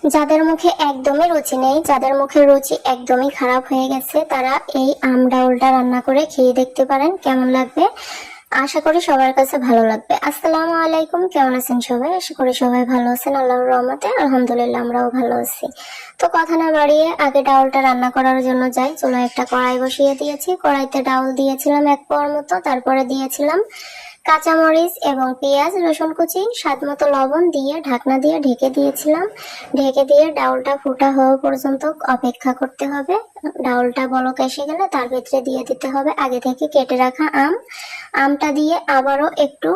যাদের মুখে একদমই রুচি নেই, যাদের মুখের রুচি একদমই খারাপ হয়ে গেছে, তারা এই আম ডাউলটা রান্না করে খেয়ে দেখতে পারেন, কেমন লাগবে। আশা করি সবার কাছে ভালো লাগবে। আসসালামু আলাইকুম, কেমন আছেন সবাই? আশা করি সবাই ভালো আছেন আল্লাহর রহমতে। আলহামদুলিল্লাহ, আমরাও ভালো আছি। তো কথা না বাড়িয়ে আগে ডাউলটা রান্না করার জন্য যাই। চুলায় একটা কড়াই বসিয়ে দিয়েছি, কড়াইতে ডাউল দিয়েছিলাম এক পোয়ার মতো, তারপরে দিয়েছিলাম কাঁচামরিচ এবং পেঁয়াজ, রসুন কুচি, স্বাদ মতো লবণ দিয়ে ঢাকনা দিয়ে ঢেকে দিয়েছিলাম। ঢেকে দিয়ে ডাউলটা ফুটা হওয়া পর্যন্ত অপেক্ষা করতে হবে। ডাউলটা বলক এসে গেলে তার ভিতরে দিয়ে দিতে হবে আগে থেকে কেটে রাখা আম। আমটা দিয়ে আবারও একটু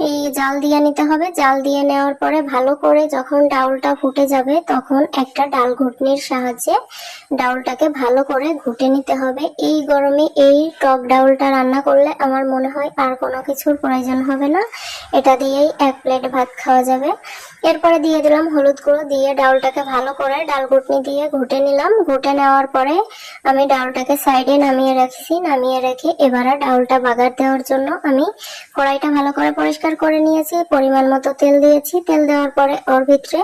এই জাল দিয়ে নিতে হবে। জাল দিয়ে নেওয়ার পরে ভালো করে যখন ডাউলটা ফুটে যাবে, তখন একটা ডাল ঘুটনির সাহায্যে ডাউলটাকে ভালো করে ঘুটে নিতে হবে। এই গরমে এই টক ডাউলটা রান্না করলে আমার মনে হয় আর কোনো কিছুর প্রয়োজন হবে না, এটা দিয়েই এক প্লেট ভাত খাওয়া যাবে। এরপরে দিয়ে দিলাম হলুদ গুঁড়ো, দিয়ে ডাউলটাকে ভালো করে ডাল ঘুটনি দিয়ে ঘুটে নিলাম। ঘুটে নেওয়ার পরে আমি ডাউলটাকে সাইডে নামিয়ে রাখছি। নামিয়ে রেখে এবারে ডাউলটা বাগার দেওয়ার জন্য আমি কড়াইটা ভালো করে পরিষ্কার করে নিয়েছি। পরিমাণ মতো তেল দিয়েছি। তেল দেওয়ার পরে ওর ভিতরে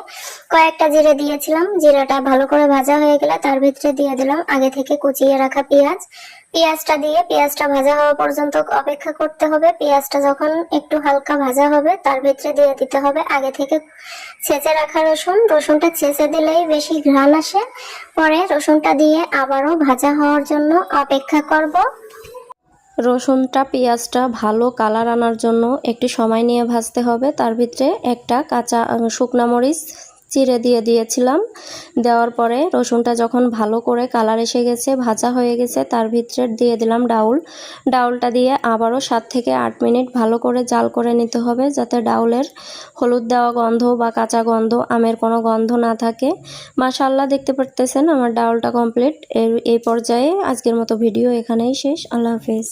কয়েকটা জিরে দিয়েছিলাম। জিরাটা ভালো করে ভাজা হয়ে গেলে তার ভিতরে দিয়ে দিলাম আগে থেকে কুচিয়ে রাখা পেঁয়াজ। পেঁয়াজটা দিয়ে পেঁয়াজটা ভাজা হওয়া পর্যন্ত অপেক্ষা করতে হবে। পেঁয়াজটা যখন একটু হালকা ভাজা হবে, তার ভিতরে দিয়ে দিতে হবে আগে থেকে ছেঁচে রাখা রসুন। রসুনটা ছেঁচে দিলেই বেশি ঘ্রাণ আসে। পরে রসুনটা দিয়ে আবারও ভাজা হওয়ার জন্য অপেক্ষা করব। রসুনটা পেঁয়াজটা ভালো কালার আনার জন্য একটু সময় নিয়ে ভাজতে হবে। তার ভিতরে একটা কাঁচা শুকনা মরিচ চিড়ে দিয়ে দিয়েছিলাম। দেওয়ার পরে রসুনটা যখন ভালো করে কালার এসে গেছে, ভাজা হয়ে গেছে, তার ভিতরে দিয়ে দিলাম ডাউলটা দিয়ে আবারও 7 থেকে 8 মিনিট ভালো করে জাল করে নিতে হবে, যাতে ডাউলের হলুদ দেওয়া গন্ধ বা কাঁচা গন্ধ, আমের কোনো গন্ধ না থাকে। মাশাআল্লাহ, দেখতে পারতেছেন আমার ডাউলটা কমপ্লিট। এই পর্যায়ে আজকের মতো ভিডিও এখানেই শেষ। আল্লাহ হাফেজ।